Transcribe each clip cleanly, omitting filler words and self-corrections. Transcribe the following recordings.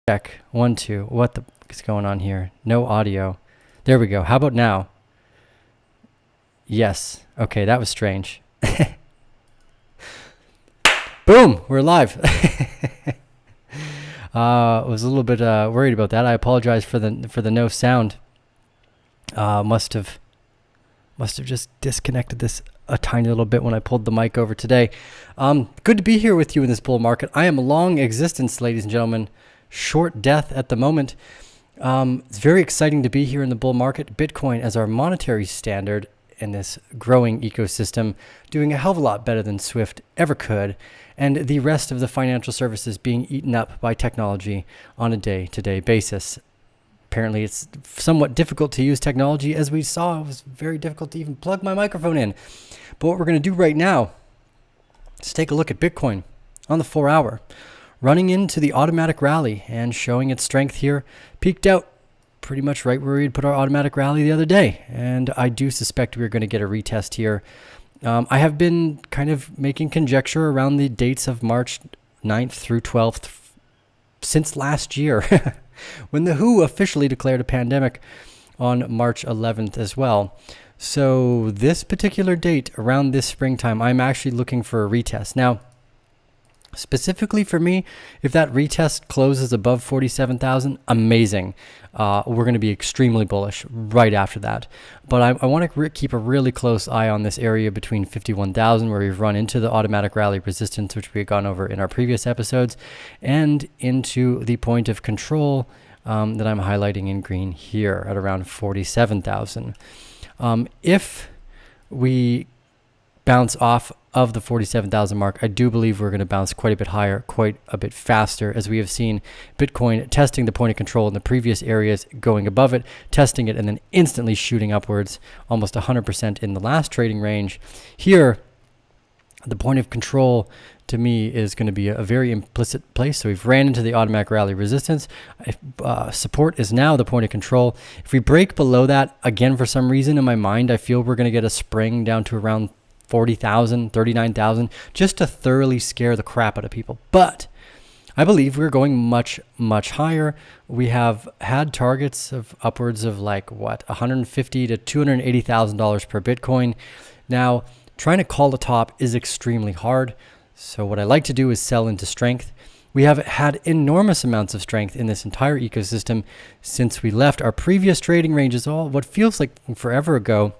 Check. 1, 2. What the is going on here? No audio. There we go. How about now? Yes. Okay, that was strange. Boom! We're live. I was a little bit worried about that. I apologize for the no sound. Must have just disconnected this a tiny little bit when I pulled the mic over today. Good to be here with you in this bull market. I am long existence, ladies and gentlemen. Short death at the moment. It's very exciting to be here in the bull market. Bitcoin as our monetary standard in this growing ecosystem, doing a hell of a lot better than Swift ever could, and the rest of the financial services being eaten up by technology on a day-to-day basis. Apparently, it's somewhat difficult to use technology. As we saw, it was very difficult to even plug my microphone in. But what we're going to do right now is take a look at Bitcoin on the 4-hour. Running into the automatic rally and showing its strength here, peaked out pretty much right where we'd put our automatic rally the other day. And I do suspect we're going to get a retest here. I have been kind of making conjecture around the dates of March 9th through 12th since last year, when the WHO officially declared a pandemic on March 11th as well. So this particular date around this springtime, I'm actually looking for a retest. Now, specifically for me, if that retest closes above 47,000, amazing. We're going to be extremely bullish right after that. But I want to keep a really close eye on this area between 51,000, where we've run into the automatic rally resistance, which we've gone over in our previous episodes, and into the point of control that I'm highlighting in green here at around 47,000. If we bounce off of the 47,000 mark, I do believe we're going to bounce quite a bit higher, quite a bit faster, as we have seen Bitcoin testing the point of control in the previous areas, going above it, testing it, and then instantly shooting upwards almost 100% in the last trading range. Here, the point of control to me is going to be a very implicit place. So we've ran into the automatic rally resistance. Support is now the point of control. If we break below that, again, for some reason in my mind, I feel we're going to get a spring down to around 40,000, 39,000, just to thoroughly scare the crap out of people. But I believe we're going much, much higher. We have had targets of upwards of like what, $150,000 to $280,000 per Bitcoin. Now, trying to call the top is extremely hard. So what I like to do is sell into strength. We have had enormous amounts of strength in this entire ecosystem since we left our previous trading ranges, all what feels like forever ago,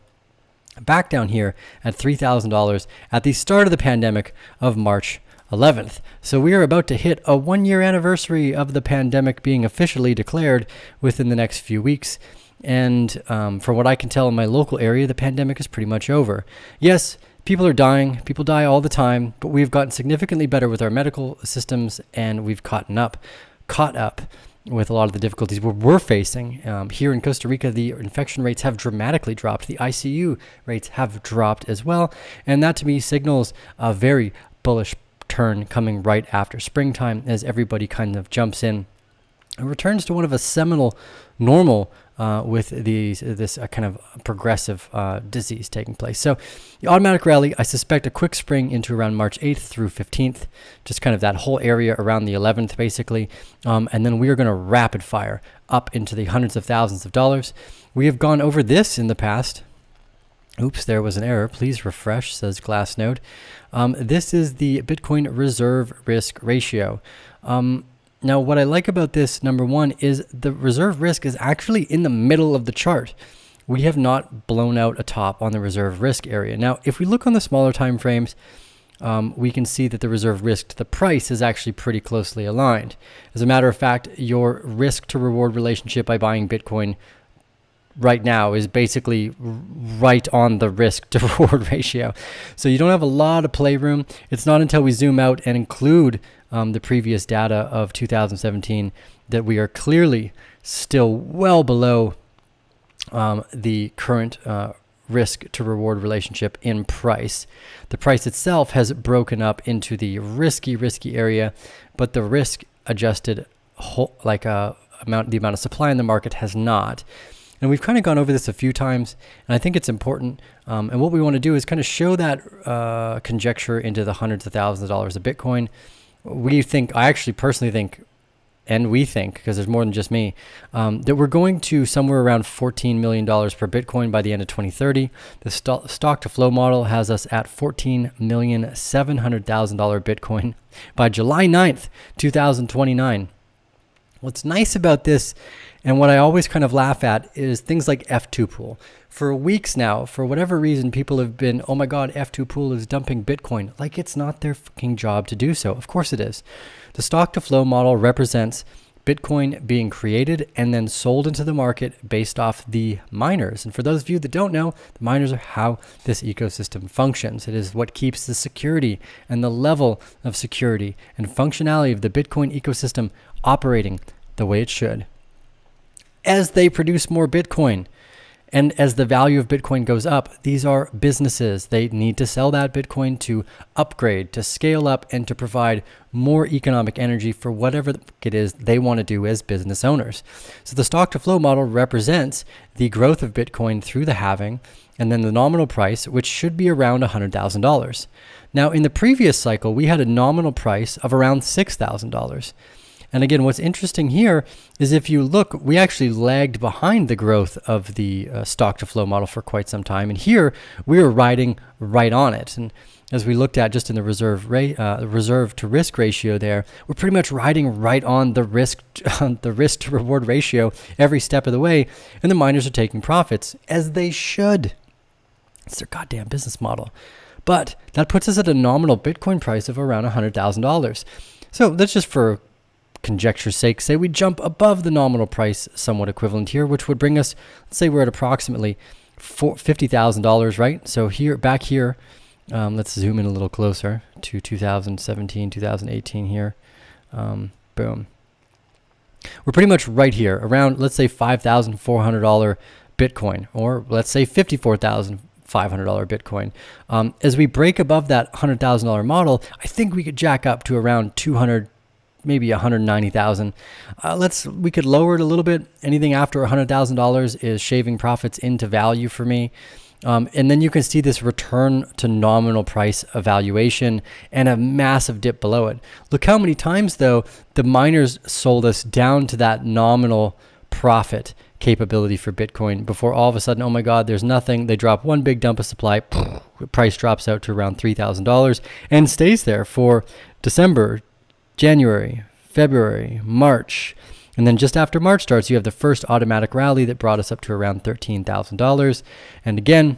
back down here at $3,000 at the start of the pandemic of March 11th. So we are about to hit a 1-year anniversary of the pandemic being officially declared within the next few weeks. And from what I can tell in my local area, the pandemic is pretty much over. Yes, people are dying. People die all the time, but we've gotten significantly better with our medical systems, and we've caught up with a lot of the difficulties we're facing. Here in Costa Rica, the infection rates have dramatically dropped. The ICU rates have dropped as well. And that to me signals a very bullish turn coming right after springtime, as everybody kind of jumps in and returns to one of a seminal normal with this kind of progressive disease taking place. So the automatic rally, I suspect a quick spring into around March 8th through 15th, just kind of that whole area around the 11th basically. And then we are going to rapid fire up into the hundreds of thousands of dollars. We have gone over this in the past. Oops, there was an error. Please refresh, says Glassnode. This is the Bitcoin reserve risk ratio. Now, what I like about this, number one, is the reserve risk is actually in the middle of the chart. We have not blown out a top on the reserve risk area. Now, if we look on the smaller time frames, we can see that the reserve risk to the price is actually pretty closely aligned. As a matter of fact, your risk to reward relationship by buying Bitcoin right now is basically right on the risk to reward ratio. So you don't have a lot of playroom. It's not until we zoom out and include the previous data of 2017 that we are clearly still well below the current risk to reward relationship in price. The price itself has broken up into the risky area, but the risk adjusted the amount of supply in the market has not. And we've kind of gone over this a few times, and I think it's important. And what we want to do is kind of show that conjecture into the hundreds of thousands of dollars of Bitcoin. I actually personally think and we think, because there's more than just me, that we're going to somewhere around $14 million per Bitcoin by the end of 2030. The stock to flow model has us at $14,700,000 Bitcoin by July 9th, 2029. What's nice about this, and what I always kind of laugh at, is things like F2 Pool. For weeks now, for whatever reason, people have been, oh my God, F2 Pool is dumping Bitcoin. Like, it's not their fucking job to do so. Of course it is. The stock to flow model represents Bitcoin being created and then sold into the market based off the miners. And for those of you that don't know, the miners are how this ecosystem functions. It is what keeps the security and the level of security and functionality of the Bitcoin ecosystem operating the way it should. As they produce more Bitcoin, and as the value of Bitcoin goes up, these are businesses. They need to sell that Bitcoin to upgrade, to scale up, and to provide more economic energy for whatever it is they want to do as business owners. So the stock to flow model represents the growth of Bitcoin through the halving, and then the nominal price, which should be around $100,000. Now, in the previous cycle, we had a nominal price of around $6,000. And again, what's interesting here is if you look, we actually lagged behind the growth of the stock to flow model for quite some time. And here we were riding right on it. And as we looked at just in the reserve to risk ratio there, we're pretty much riding right on the risk to reward ratio every step of the way. And the miners are taking profits, as they should. It's their goddamn business model. But that puts us at a nominal Bitcoin price of around $100,000. So that's just for conjecture's sake, say we jump above the nominal price, somewhat equivalent here, which would bring us, let's say we're at approximately $50,000, right? So here, back here, let's zoom in a little closer to 2017, 2018 here. Boom. We're pretty much right here, around, let's say $5,400 Bitcoin, or let's say $54,500 Bitcoin. As we break above that $100,000 model, I think we could jack up to around 200, maybe 190,000. We could lower it a little bit. Anything after $100,000 is shaving profits into value for me. And then you can see this return to nominal price evaluation and a massive dip below it. Look how many times, though, the miners sold us down to that nominal profit capability for Bitcoin before all of a sudden, oh my God, there's nothing. They drop one big dump of supply, price drops out to around $3,000 and stays there for December, January, February, March. And then just after March starts, you have the first automatic rally that brought us up to around $13,000. And again,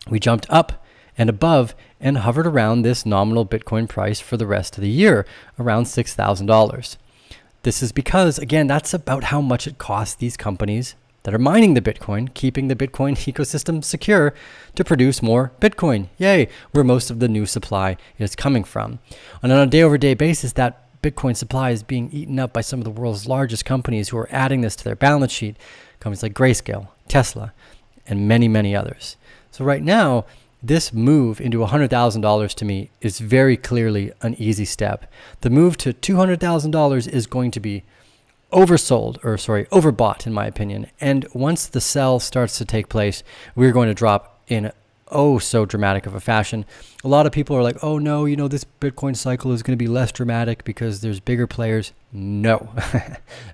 we jumped up and above and hovered around this nominal Bitcoin price for the rest of the year, around $6,000. This is because, again, that's about how much it costs these companies that are mining the Bitcoin, keeping the Bitcoin ecosystem secure, to produce more Bitcoin. Yay, where most of the new supply is coming from. And on a day-over-day basis, that Bitcoin supply is being eaten up by some of the world's largest companies who are adding this to their balance sheet. Companies like Grayscale, Tesla, and many, many others. So right now, this move into $100,000 to me is very clearly an easy step. The move to $200,000 is going to be overbought in my opinion. And once the sell starts to take place, we're going to drop in so dramatic of a fashion. A lot of people are like, oh no, this Bitcoin cycle is going to be less dramatic because there's bigger players. No,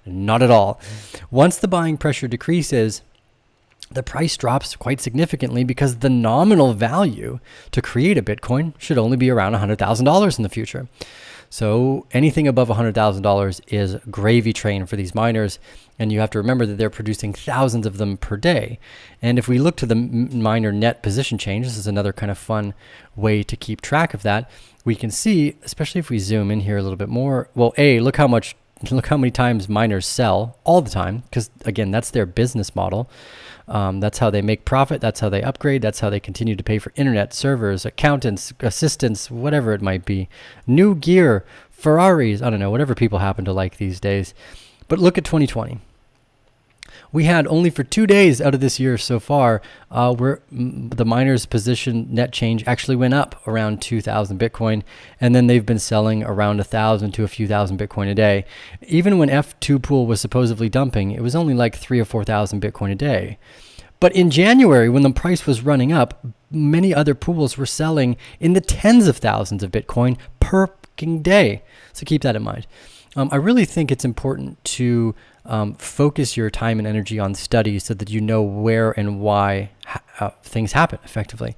not at all. Once the buying pressure decreases, the price drops quite significantly because the nominal value to create a Bitcoin should only be around $100,000 in the future. So anything above $100,000 is gravy train for these miners. And you have to remember that they're producing thousands of them per day. And if we look to the miner net position change, this is another kind of fun way to keep track of that. We can see, especially if we zoom in here a little bit more, well, look how many times miners sell all the time, because again, that's their business model. That's how they make profit. That's how they upgrade. That's how they continue to pay for internet, servers, accountants, assistants, whatever it might be. New gear, Ferraris, I don't know, whatever people happen to like these days. But look at 2020. We had only for 2 days out of this year so far, where the miners' position net change actually went up around 2,000 Bitcoin, and then they've been selling around 1,000 to a few thousand Bitcoin a day. Even when F2 Pool was supposedly dumping, it was only like 3,000 or 4,000 Bitcoin a day. But in January, when the price was running up, many other pools were selling in the tens of thousands of Bitcoin per fucking day. So keep that in mind. I really think it's important to focus your time and energy on studies so that you know where and why things happen effectively.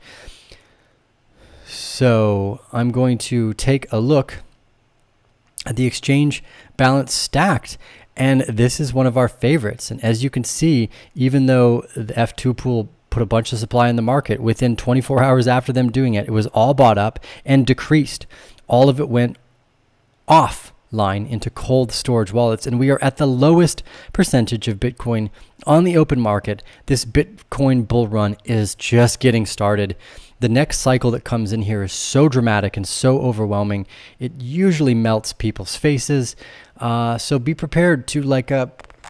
So I'm going to take a look at the exchange balance stacked. And this is one of our favorites. And as you can see, even though the F2 pool put a bunch of supply in the market, within 24 hours after them doing it, it was all bought up and decreased. All of it went offline into cold storage wallets. And we are at the lowest percentage of Bitcoin on the open market. This Bitcoin bull run is just getting started. The next cycle that comes in here is so dramatic and so overwhelming. It usually melts people's faces. So be prepared to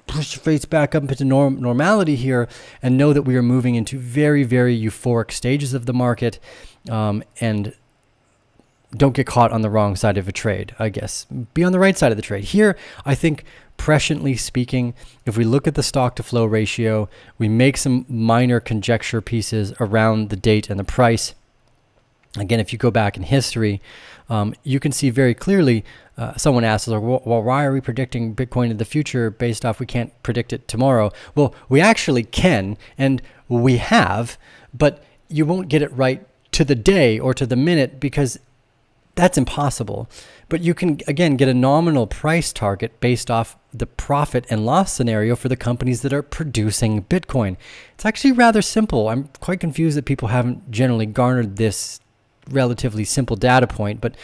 push your face back up into normality here, and know that we are moving into very, very euphoric stages of the market. And don't get caught on the wrong side of a trade, I guess. Be on the right side of the trade. Here, I think, presciently speaking, if we look at the stock to flow ratio, we make some minor conjecture pieces around the date and the price. Again, if you go back in history, you can see very clearly, someone asks, well, why are we predicting Bitcoin in the future based off we can't predict it tomorrow? Well, we actually can, and we have, but you won't get it right to the day or to the minute because that's impossible. But you can, again, get a nominal price target based off the profit and loss scenario for the companies that are producing Bitcoin. It's actually rather simple. I'm quite confused that people haven't generally garnered this relatively simple data point, but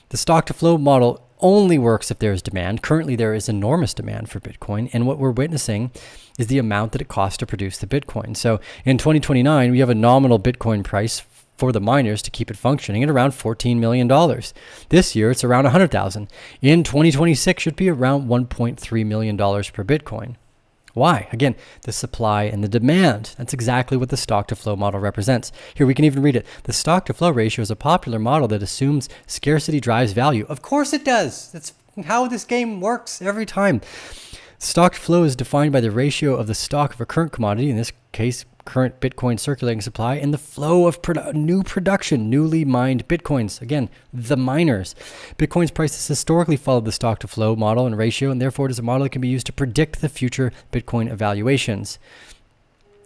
the stock to flow model only works if there is demand. Currently, there is enormous demand for Bitcoin, and what we're witnessing is the amount that it costs to produce the Bitcoin. So in 2029, we have a nominal Bitcoin price for the miners to keep it functioning at around $14 million. This year, it's around 100,000. In 2026, should be around $1.3 million per Bitcoin. Why? Again, the supply and the demand. That's exactly what the stock to flow model represents. Here, we can even read it. The stock to flow ratio is a popular model that assumes scarcity drives value. Of course it does. That's how this game works every time. Stock to flow is defined by the ratio of the stock of a current commodity, in this case, current Bitcoin circulating supply, and the flow of new production, newly mined Bitcoins. Again, the miners. Bitcoin's price has historically followed the stock to flow model and ratio, and therefore it is a model that can be used to predict the future Bitcoin evaluations.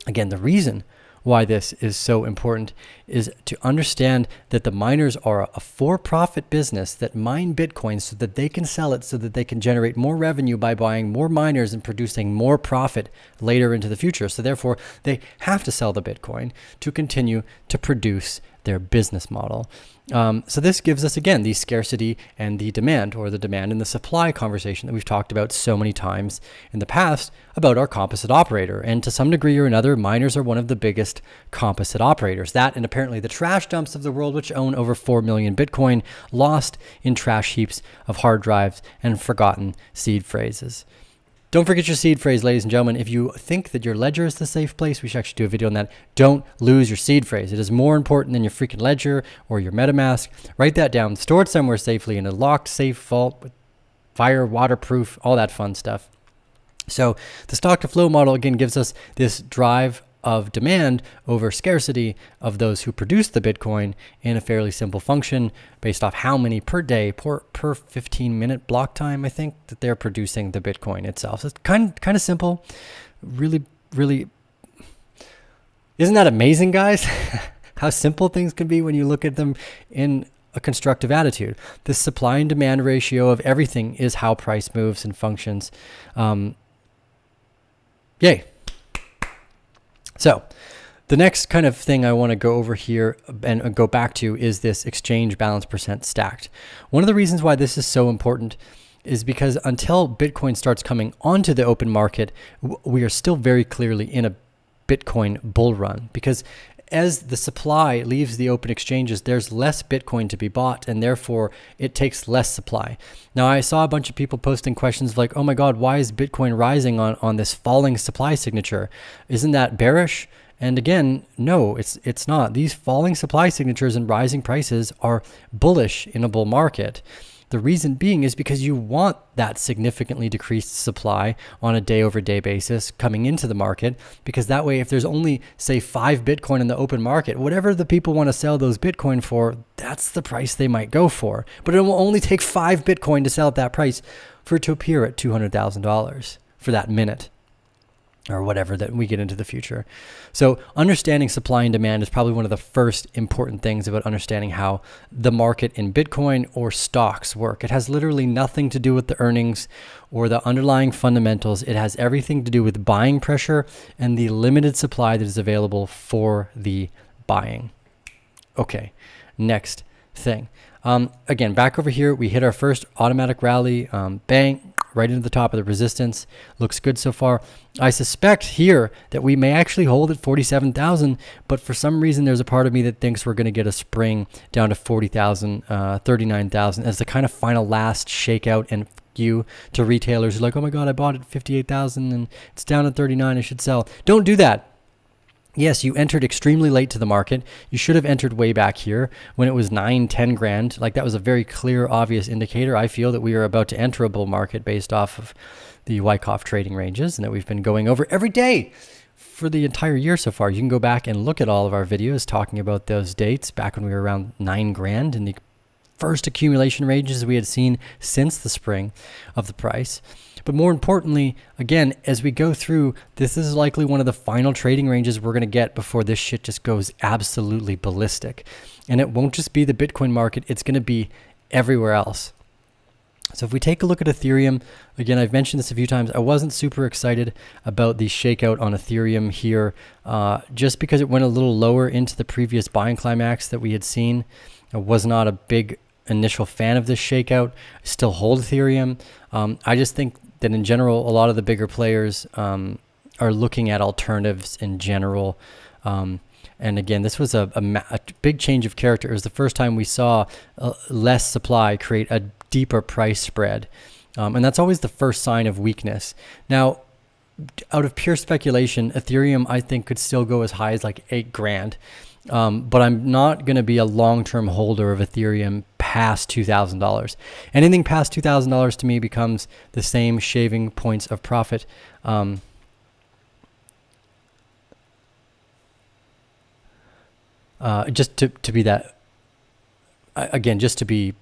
Again, the reason why this is so important is to understand that the miners are a for-profit business that mine Bitcoin so that they can sell it, so that they can generate more revenue by buying more miners and producing more profit later into the future. So therefore, they have to sell the Bitcoin to continue to produce their business model. So this gives us, again, the scarcity and the demand, or the demand and the supply conversation that we've talked about so many times in the past about our composite operator. And to some degree or another, miners are one of the biggest composite operators. That and apparently the trash dumps of the world, which own over 4 million Bitcoin, lost in trash heaps of hard drives and forgotten seed phrases. Don't forget your seed phrase, ladies and gentlemen. If you think that your ledger is the safe place, we should actually do a video on that. Don't lose your seed phrase. It is more important than your freaking ledger or your MetaMask. Write that down. Store it somewhere safely in a locked, safe vault with fire, waterproof, all that fun stuff. So the stock to flow model, again, gives us this drive of demand over scarcity of those who produce the Bitcoin in a fairly simple function based off how many per day, per 15-minute block time, I think, that they're producing the Bitcoin itself. So it's kind of simple. Really, really, isn't that amazing, guys? How simple things can be when you look at them in a constructive attitude. The supply and demand ratio of everything is how price moves and functions. Yay. So the next kind of thing I want to go over here and go back to is this exchange balance percent stacked. One of the reasons why this is so important is because until Bitcoin starts coming onto the open market, we are still very clearly in a Bitcoin bull run, because as the supply leaves the open exchanges, there's less Bitcoin to be bought, and therefore it takes less supply. Now, I saw a bunch of people posting questions like, oh my God, why is Bitcoin rising on this falling supply signature? Isn't that bearish? And again, no, it's not. These falling supply signatures and rising prices are bullish in a bull market. The reason being is because you want that significantly decreased supply on a day-over-day basis coming into the market, because that way, if there's only, say, 5 Bitcoin in the open market, whatever the people want to sell those Bitcoin for, that's the price they might go for. But it will only take 5 Bitcoin to sell at that price for it to appear at $200,000 for that minute, or whatever that we get into the future. So understanding supply and demand is probably one of the first important things about understanding how the market in Bitcoin or stocks work. It has literally nothing to do with the earnings or the underlying fundamentals. It has everything to do with buying pressure and the limited supply that is available for the buying. Okay, next thing. Again, back over here, we hit our first automatic rally, bang, right into the top of the resistance. Looks good so far. I suspect here that we may actually hold at 47,000, but for some reason there's a part of me that thinks we're going to get a spring down to 40,000, 39,000 as the kind of final last shakeout and you to retailers who are like, oh my God, I bought it at 58,000 and it's down at 39, I should sell. Don't do that. Yes, you entered extremely late to the market. You should have entered way back here when it was 9, 10 grand. Like that was a very clear, obvious indicator. I feel that we are about to enter a bull market based off of the Wyckoff trading ranges and that we've been going over every day for the entire year so far. You can go back and look at all of our videos talking about those dates back when we were around 9 grand in the first accumulation ranges we had seen since the spring of the price. But more importantly, again, as we go through, this is likely one of the final trading ranges we're going to get before this shit just goes absolutely ballistic. And it won't just be the Bitcoin market, it's going to be everywhere else. So if we take a look at Ethereum, again, I've mentioned this a few times, I wasn't super excited about the shakeout on Ethereum here, just because it went a little lower into the previous buying climax that we had seen. I was not a big initial fan of this shakeout. I still hold Ethereum. I just think that in general, a lot of the bigger players are looking at alternatives in general. And again, this was a big change of character. It was the first time we saw less supply create a deeper price spread. And that's always the first sign of weakness. Now, out of pure speculation, Ethereum, I think, could still go as high as like 8 grand. But I'm not going to be a long-term holder of Ethereum past $2,000. Anything past $2,000 to me becomes the same shaving points of profit. Just to be that, again, just to be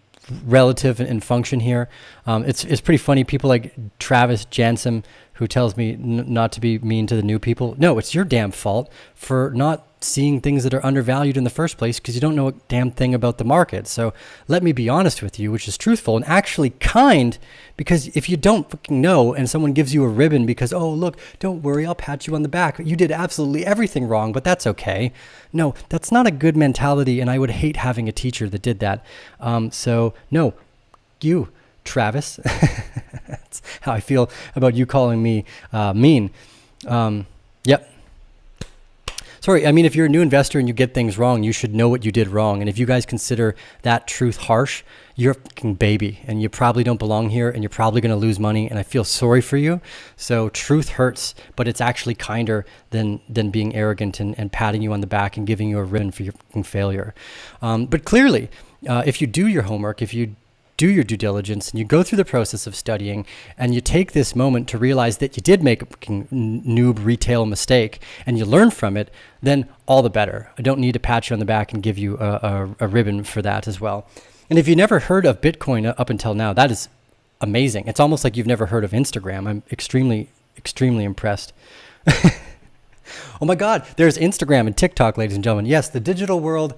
relative and function here. It's pretty funny. People like Travis Jansen, who tells me not to be mean to the new people. No, it's your damn fault for not seeing things that are undervalued in the first place because you don't know a damn thing about the market. So let me be honest with you, which is truthful and actually kind, because if you don't fucking know and someone gives you a ribbon because, oh, look, don't worry, I'll pat you on the back. You did absolutely everything wrong, but that's okay. No, that's not a good mentality, and I would hate having a teacher that did that. So no, you, Travis, that's how I feel about you calling me mean. Yep. Sorry, I mean, if you're a new investor and you get things wrong, you should know what you did wrong. And if you guys consider that truth harsh, you're a fucking baby and you probably don't belong here and you're probably going to lose money. And I feel sorry for you. So truth hurts, but it's actually kinder than being arrogant and patting you on the back and giving you a ribbon for your fucking failure. But clearly, if you do your homework, if you do your due diligence and you go through the process of studying and you take this moment to realize that you did make a noob retail mistake and you learn from it, then all the better. I don't need to pat you on the back and give you a ribbon for that as well. And if you never heard of Bitcoin up until now, that is amazing. It's almost like you've never heard of Instagram. I'm extremely, extremely impressed. Oh my God, there's Instagram and TikTok, ladies and gentlemen. Yes, the digital world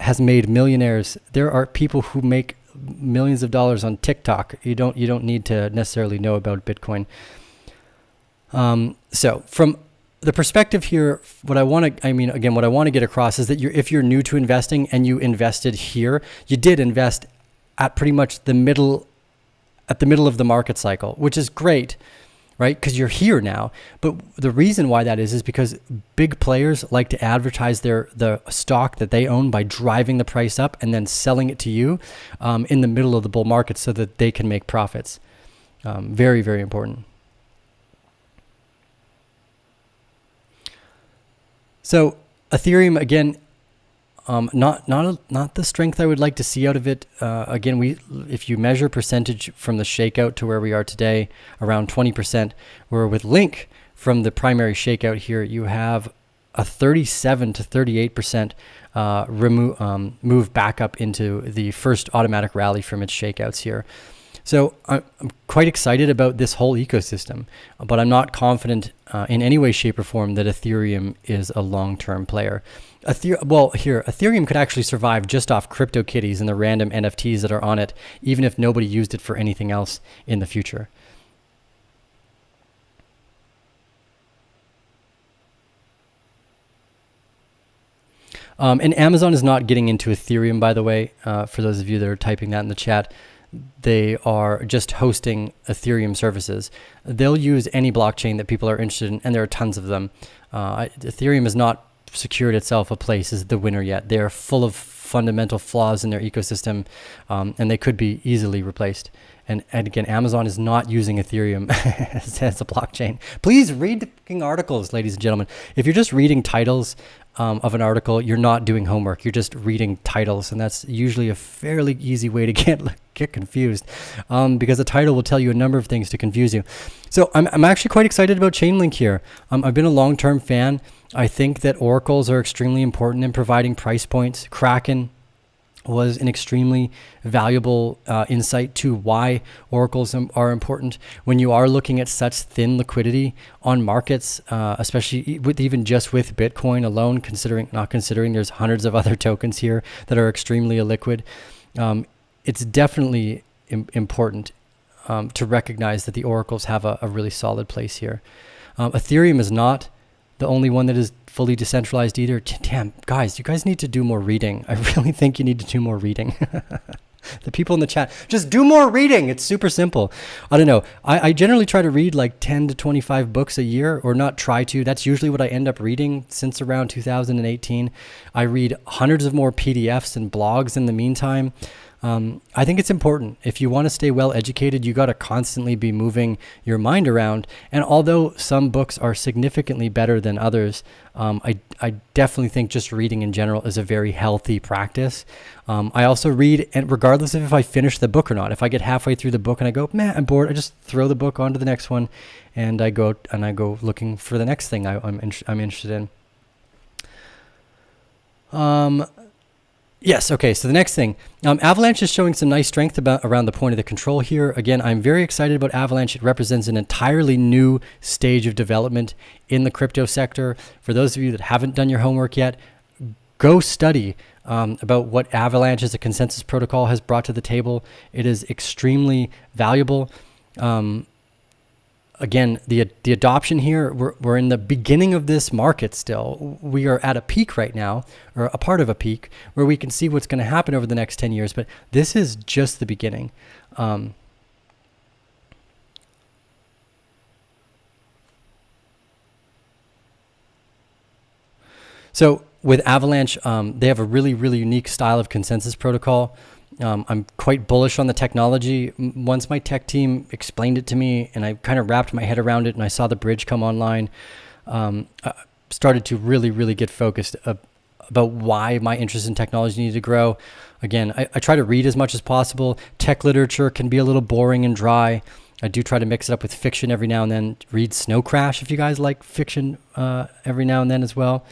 has made millionaires. There are people who make millions of dollars on TikTok. You don't need to necessarily know about Bitcoin. So from the perspective here, what I want to get across is that if you're new to investing and you invested here, you did invest at pretty much the middle of the market cycle, which is great, right? Because you're here now. But the reason why that is because big players like to advertise the stock that they own by driving the price up and then selling it to you in the middle of the bull market so that they can make profits. Very, very important. So Ethereum, again, not the strength I would like to see out of it. Again, if you measure percentage from the shakeout to where we are today, around 20%, where with Link from the primary shakeout here, you have a 37 to 38% move back up into the first automatic rally from its shakeouts here. So I'm quite excited about this whole ecosystem, but I'm not confident in any way, shape, or form that Ethereum is a long-term player. Ethereum could actually survive just off CryptoKitties and the random NFTs that are on it, even if nobody used it for anything else in the future. And Amazon is not getting into Ethereum, by the way, for those of you that are typing that in the chat. They are just hosting Ethereum services. They'll use any blockchain that people are interested in, and there are tons of them. Ethereum has not secured itself a place as the winner yet. They are full of fundamental flaws in their ecosystem, and they could be easily replaced. And again, Amazon is not using Ethereum as a blockchain. Please read the fucking articles, ladies and gentlemen. If you're just reading titles of an article, you're not doing homework. You're just reading titles, and that's usually a fairly easy way to get confused, because the title will tell you a number of things to confuse you. So I'm actually quite excited about Chainlink here. I've been a long-term fan. I think that oracles are extremely important in providing price points. Kraken was an extremely valuable insight to why oracles are important when you are looking at such thin liquidity on markets, especially even just with Bitcoin alone, not considering there's hundreds of other tokens here that are extremely illiquid. It's definitely important to recognize that the oracles have a really solid place here. Ethereum is not the only one that is fully decentralized either. Damn, guys, you guys need to do more reading. I really think you need to do more reading. The people in the chat, just do more reading. It's super simple. I don't know. I generally try to read like 10 to 25 books a year, or not try to. That's usually what I end up reading since around 2018. I read hundreds of more PDFs and blogs in the meantime. I think it's important. If you want to stay well educated, you got to constantly be moving your mind around. And although some books are significantly better than others, I definitely think just reading in general is a very healthy practice. I also read, and regardless of if I finish the book or not, if I get halfway through the book and I go, man, I'm bored, I just throw the book onto the next one, and I go looking for the next thing I'm interested in. Yes, okay, so the next thing. Avalanche is showing some nice strength around the point of the control here. Again, I'm very excited about Avalanche. It represents an entirely new stage of development in the crypto sector. For those of you that haven't done your homework yet, go study about what Avalanche as a consensus protocol has brought to the table. It is extremely valuable. Again, the adoption here, we're in the beginning of this market still. We are at a peak right now, or a part of a peak, where we can see what's going to happen over the next 10 years, but this is just the beginning. So with Avalanche, they have a really, really unique style of consensus protocol. I'm quite bullish on the technology. Once my tech team explained it to me and I kind of wrapped my head around it and I saw the bridge come online, I started to really, really get focused about why my interest in technology needed to grow. Again, I try to read as much as possible. Tech literature can be a little boring and dry. I do try to mix it up with fiction every now and then. Read Snow Crash if you guys like fiction every now and then as well.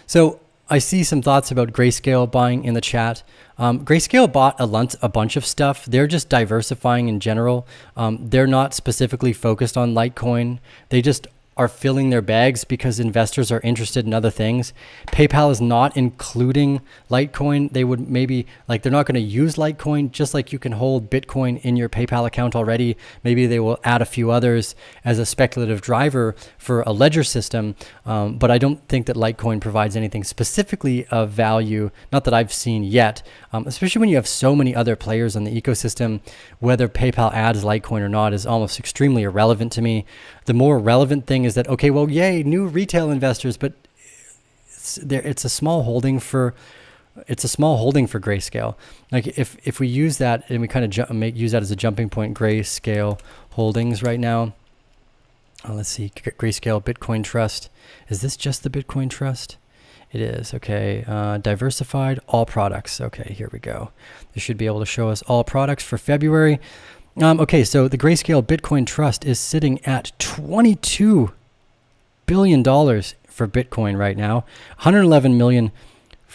So I see some thoughts about Grayscale buying in the chat. Grayscale bought a bunch of stuff. They're just diversifying in general. They're not specifically focused on Litecoin. They just are filling their bags because investors are interested in other things. PayPal is not including Litecoin. They would maybe, like, they're not going to use Litecoin, just like you can hold Bitcoin in your PayPal account already. Maybe they will add a few others as a speculative driver for a ledger system. But I don't think that Litecoin provides anything specifically of value, not that I've seen yet, especially when you have so many other players on the ecosystem. Whether PayPal adds Litecoin or not is almost extremely irrelevant to me. The more relevant thing is that, okay, well, yay, new retail investors, but it's a small holding for Grayscale. Like if we use that and we kind of use that as a jumping point, Grayscale holdings right now. Let's see, Grayscale Bitcoin Trust. Is this just the Bitcoin Trust? It is. Okay. Diversified, all products. Okay, here we go. This should be able to show us all products for February. Okay, so the Grayscale Bitcoin Trust is sitting at $22 billion for Bitcoin right now, $111 million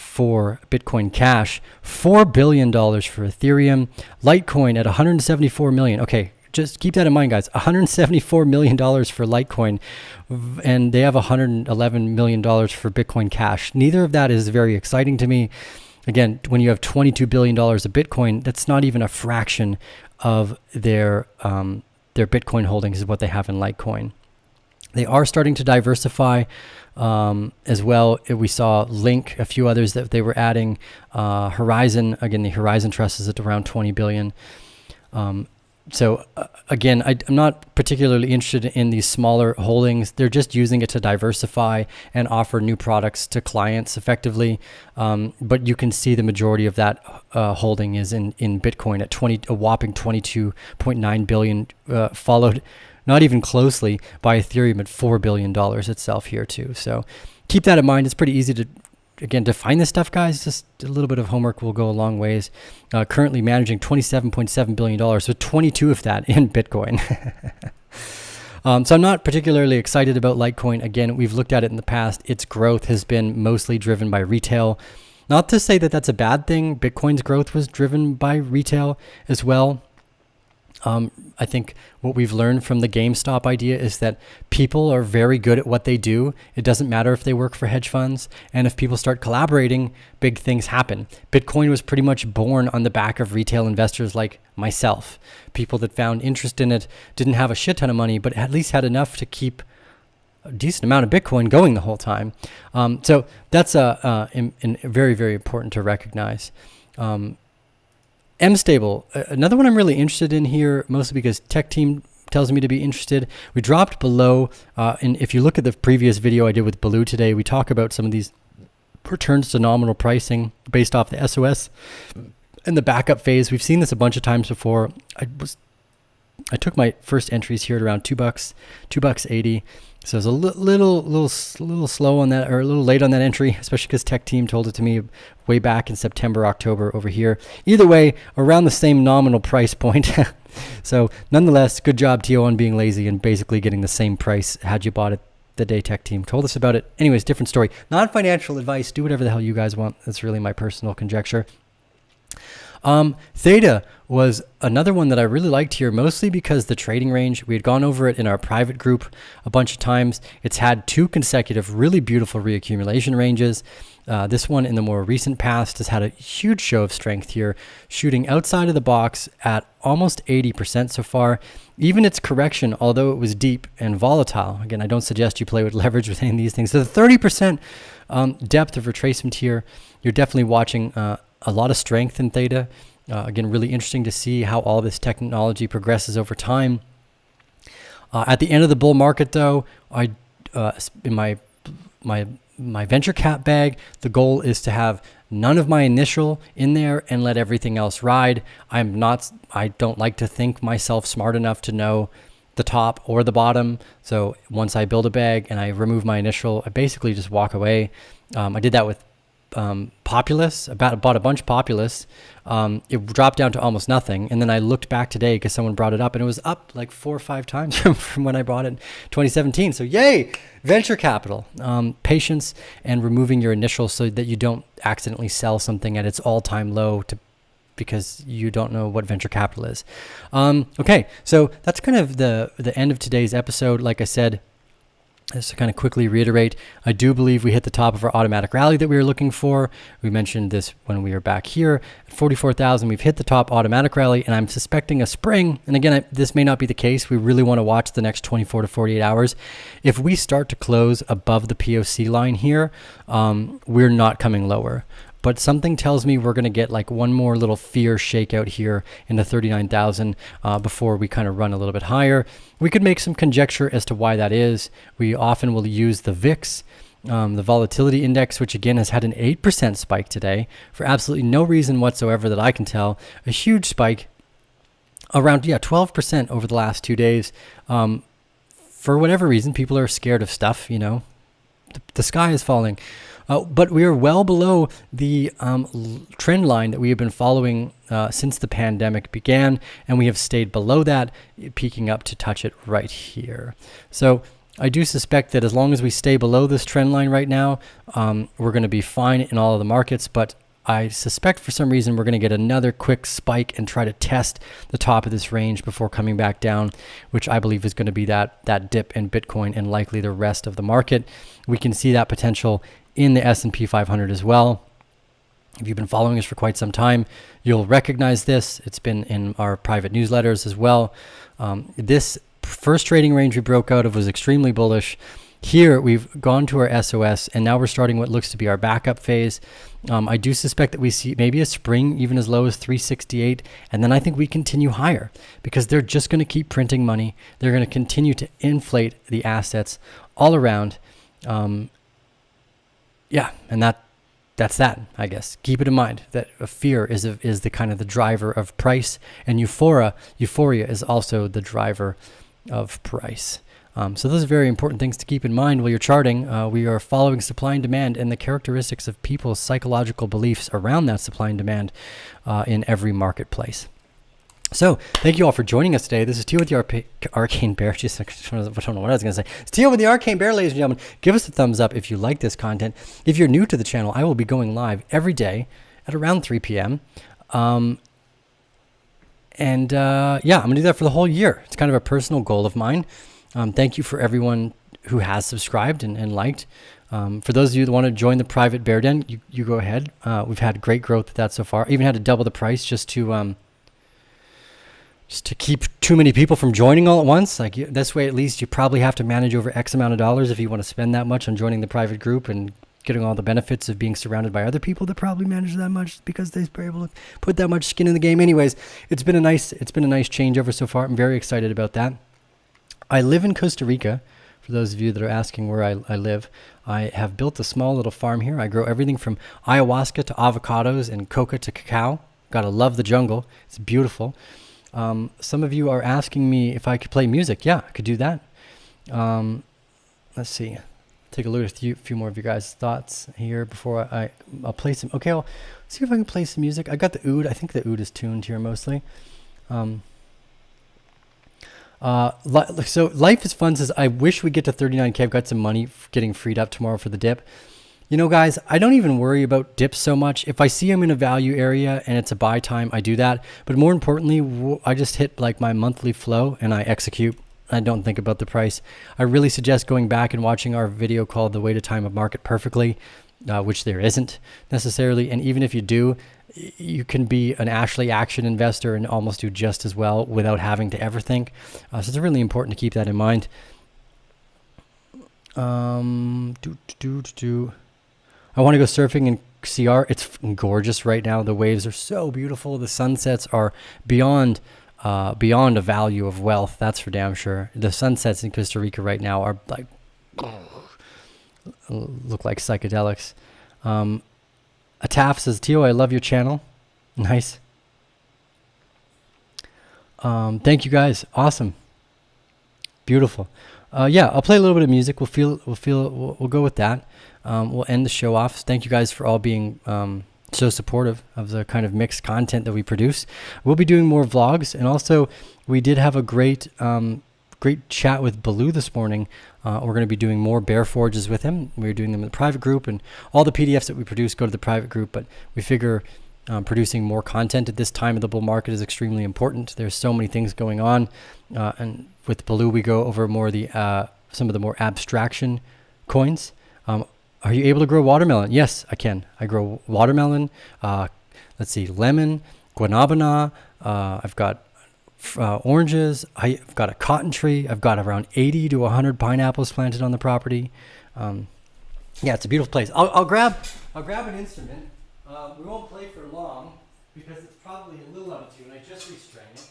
for Bitcoin Cash, $4 billion for Ethereum, Litecoin at 174 million. Okay, just keep that in mind, guys. $174 million for Litecoin, and they have $111 million for Bitcoin Cash. Neither of that is very exciting to me. Again, when you have $22 billion of Bitcoin, that's not even a fraction of their Bitcoin holdings is what they have in Litecoin. They are starting to diversify as well. We saw Link, a few others that they were adding. Horizon, again, the Horizon Trust is at around 20 billion. So again, I'm not particularly interested in these smaller holdings. They're just using it to diversify and offer new products to clients effectively. But you can see the majority of that holding is in Bitcoin at a whopping 22.9 billion, followed not even closely by Ethereum at $4 billion itself here too. So keep that in mind. It's pretty easy to, again, to find this stuff, guys. Just a little bit of homework will go a long ways. Currently managing $27.7 billion, so 22 of that in Bitcoin. So I'm not particularly excited about Litecoin. Again, we've looked at it in the past. Its growth has been mostly driven by retail. Not to say that that's a bad thing. Bitcoin's growth was driven by retail as well. I think what we've learned from the GameStop idea is that people are very good at what they do. It doesn't matter if they work for hedge funds. And if people start collaborating, big things happen. Bitcoin was pretty much born on the back of retail investors like myself. People that found interest in it, didn't have a shit ton of money, but at least had enough to keep a decent amount of Bitcoin going the whole time. So that's very, very important to recognize. M-Stable, another one I'm really interested in here, mostly because Tech Team tells me to be interested. We dropped below, and if you look at the previous video I did with Baloo today, we talk about some of these returns to nominal pricing based off the SOS and the backup phase. We've seen this a bunch of times before. I took my first entries here at around $2, $2.80. So it's a little slow on that, or a little late on that entry, especially because Tech Team told it to me way back in September, October over here. Either way, around the same nominal price point. So nonetheless, good job, TO, on being lazy and basically getting the same price had you bought it the day Tech Team told us about it. Anyways, different story. Not financial advice. Do whatever the hell you guys want. That's really my personal conjecture. Theta was another one that I really liked here, mostly because the trading range, we had gone over it in our private group a bunch of times. It's had 2 consecutive really beautiful reaccumulation ranges. This one in the more recent past has had a huge show of strength here, shooting outside of the box at almost 80% so far. Even its correction, although it was deep and volatile, again, I don't suggest you play with leverage with any of these things. So the 30% depth of retracement here, you're definitely watching a lot of strength in Theta. Again, really interesting to see how all this technology progresses over time. At the end of the bull market, though, in my venture cap bag, the goal is to have none of my initial in there and let everything else ride. I don't like to think myself smart enough to know the top or the bottom. So once I build a bag and I remove my initial, I basically just walk away. I did that with Populous. Bought a bunch of Populous. It dropped down to almost nothing, and then I looked back today because someone brought it up, and it was up like 4 or 5 times from when I bought it in 2017. So yay, venture capital, patience, and removing your initial so that you don't accidentally sell something at its all-time low because you don't know what venture capital is. Okay, so that's kind of the end of today's episode. Like I said, just to kind of quickly reiterate, I do believe we hit the top of our automatic rally that we were looking for. We mentioned this when we were back here at 44,000. We've hit the top automatic rally, and I'm suspecting a spring. And again, this may not be the case. We really want to watch the next 24 to 48 hours. If we start to close above the POC line here, we're not coming lower. But something tells me we're going to get like one more little fear shakeout here in the 39,000 before we kind of run a little bit higher. We could make some conjecture as to why that is. We often will use the VIX, the volatility index, which again has had an 8% spike today for absolutely no reason whatsoever that I can tell. A huge spike, around 12% over the last 2 days. For whatever reason, people are scared of stuff, the sky is falling. But we are well below the trend line that we have been following since the pandemic began, and we have stayed below that, peaking up to touch it right here. So I do suspect that as long as we stay below this trend line right now, we're going to be fine in all of the markets. But I suspect for some reason we're going to get another quick spike and try to test the top of this range before coming back down, which I believe is going to be that dip in Bitcoin and likely the rest of the market. We can see that potential in the S&P 500 as well. If you've been following us for quite some time, you'll recognize this. It's been in our private newsletters as well. This first trading range we broke out of was extremely bullish. Here we've gone to our SOS, and now we're starting what looks to be our backup phase. I do suspect that we see maybe a spring even as low as 368, and then I think we continue higher because they're just going to keep printing money. They're going to continue to inflate the assets all around. Yeah, and that's that, I guess. Keep it in mind that fear is the kind of the driver of price, and euphoria is also the driver of price. So those are very important things to keep in mind while you're charting. We are following supply and demand and the characteristics of people's psychological beliefs around that supply and demand in every marketplace. So thank you all for joining us today. This is Tio with the Arcane Bear. Just, I don't know what I was going to say. It's Tio with the Arcane Bear, ladies and gentlemen. Give us a thumbs up if you like this content. If you're new to the channel, I will be going live every day at around 3 p.m. Yeah, I'm going to do that for the whole year. It's kind of a personal goal of mine. Thank you for everyone who has subscribed and liked. For those of you that want to join the private Bear Den, you go ahead. We've had great growth with that so far. Even had to double the price just to keep too many people from joining all at once. Like this way, at least you probably have to manage over X amount of dollars if you want to spend that much on joining the private group and getting all the benefits of being surrounded by other people that probably manage that much because they're able to put that much skin in the game. Anyways, it's been a nice changeover so far. I'm very excited about that. I live in Costa Rica. For those of you that are asking where I live, I have built a small little farm here. I grow everything from ayahuasca to avocados and coca to cacao. Gotta love the jungle. It's beautiful. Some of you are asking me if I could play music. Yeah, I could do that. Let's see. Take a look at a few more of you guys' thoughts here before I'll play some. Okay, I'll see if I can play some music. I got the oud. I think the oud is tuned here mostly. So Life is Fun says, I wish we get to 39K. I've got some money getting freed up tomorrow for the dip. You know, guys, I don't even worry about dips so much. If I see them in a value area and it's a buy time, I do that. But more importantly, I just hit like my monthly flow and I execute. I don't think about the price. I really suggest going back and watching our video called The Way to Time a Market Perfectly, which there isn't necessarily. And even if you do, you can be an Ashley Action investor and almost do just as well without having to ever think. So it's really important to keep that in mind. I want to go surfing in CR. It's gorgeous right now. The waves are so beautiful. The sunsets are beyond a value of wealth. That's for damn sure. The sunsets in Costa Rica right now are like look like psychedelics. Ataf says, Tio, I love your channel. Nice. Thank you guys. Awesome. Beautiful. Yeah, I'll play a little bit of music. We'll go with that. We'll end the show off. Thank you guys for all being so supportive of the kind of mixed content that we produce. We'll be doing more vlogs, and also we did have a great chat with Baloo this morning. We're going to be doing more bear forges with him. We're doing them in the private group, and all the PDFs that we produce go to the private group, but we figure producing more content at this time of the bull market is extremely important. There's so many things going on, and with Baloo we go over more some of the more abstraction coins. Are you able to grow watermelon? Yes, I can. I grow watermelon, let's see, lemon, guanabana, I've got oranges, I've got a cotton tree, I've got around 80 to 100 pineapples planted on the property. Yeah, it's a beautiful place. I'll grab an instrument. We won't play for long because it's probably a little out of tune. I just restrained it.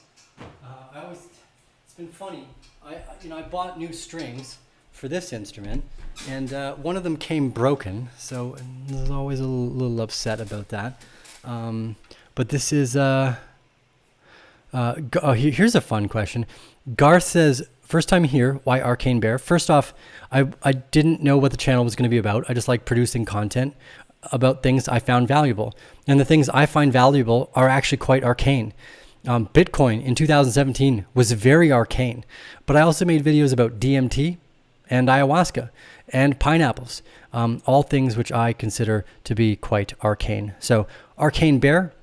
It's been funny. I bought new strings for this instrument, and one of them came broken, so there's always a little upset about that. But this is here's a fun question. Garth says, first time here, why Arcane Bear? First off, I didn't know what the channel was going to be about. I just like producing content about things I found valuable, and the things I find valuable are actually quite arcane. Bitcoin in 2017 was very arcane, but I also made videos about DMT and ayahuasca and pineapples, all things which I consider to be quite arcane. So Arcane Bear.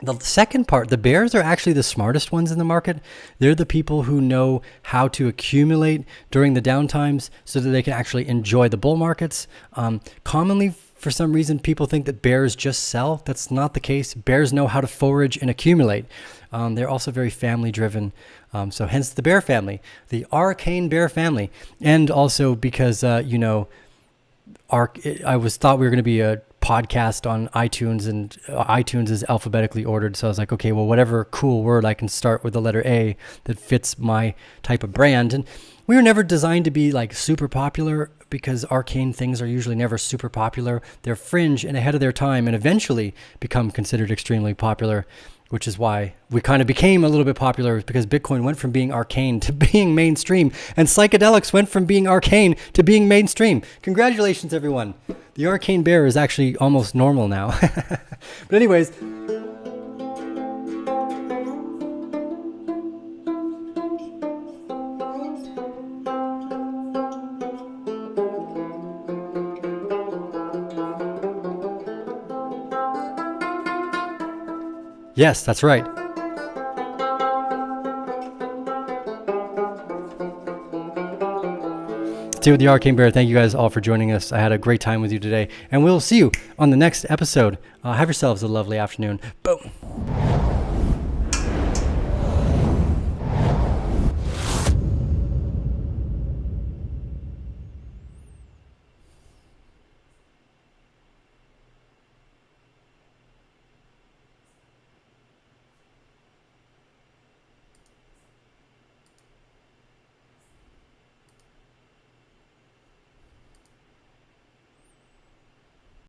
The second part, the bears are actually the smartest ones in the market. They're the people who know how to accumulate during the downtimes so that they can actually enjoy the bull markets. Commonly, for some reason, people think that bears just sell. That's not the case. Bears know how to forage and accumulate. They're also very family driven. So hence the bear family, the Arcane Bear family. And also because, I thought we were going to be a podcast on iTunes, and iTunes is alphabetically ordered. So I was like, okay, well, whatever cool word I can start with the letter A that fits my type of brand. And we were never designed to be like super popular, because arcane things are usually never super popular. They're fringe and ahead of their time and eventually become considered extremely popular, which is why we kind of became a little bit popular, because Bitcoin went from being arcane to being mainstream, and psychedelics went from being arcane to being mainstream. Congratulations, everyone. The Arcane Bear is actually almost normal now. But anyways, yes, that's right. Stay with the Arcane Bear. Thank you guys all for joining us. I had a great time with you today, and we'll see you on the next episode. Have yourselves a lovely afternoon. Boom.